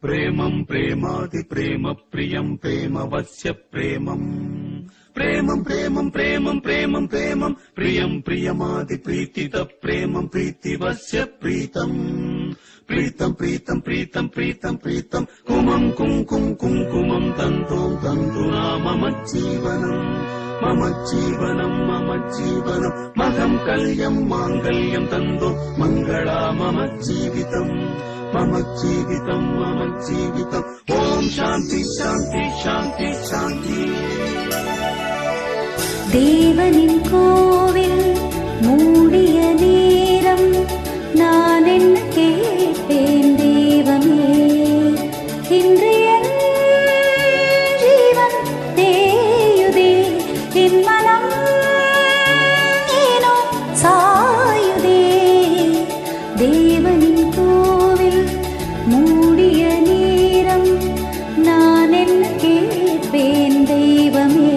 प्रेमम् प्रेमादिप्रेम प्रियम् प्रेमवस्य प्रेमम् प्रेमम् प्रेमम् प्रेमम् प्रेमम् प्रेमम् प्रियम् प्रियमादिप्रीतित प्रेमम् प्रीतिवस्य प्रीतम् प्रीतम् प्रीतम् प्रीतम् प्रीतम् प्रीतम् कुमम् कुङ्कुम् कुङ्कुमम् तन्तोम् तन्तुना मम जीवनम् मम जीवनम् मम जीवनम् मघम् कल्यम् माङ्गल्यम् तन्दो मङ्गला मम जीवितम् मम जीवितम् मम जीवितम् ॐ शान्ति शान्ति शान्ति शान्ति தேவனின் கோவில் மூடிய நேரம் நான் என்ன கேட்பேன் தெய்வமே இன்று என் ஜீவன் தேயுதே என் மனம் ஏனோ சாயுதே தேவனின் கோவில் மூடிய நேரம் நான் என்ன கேட்பேன் தெய்வமே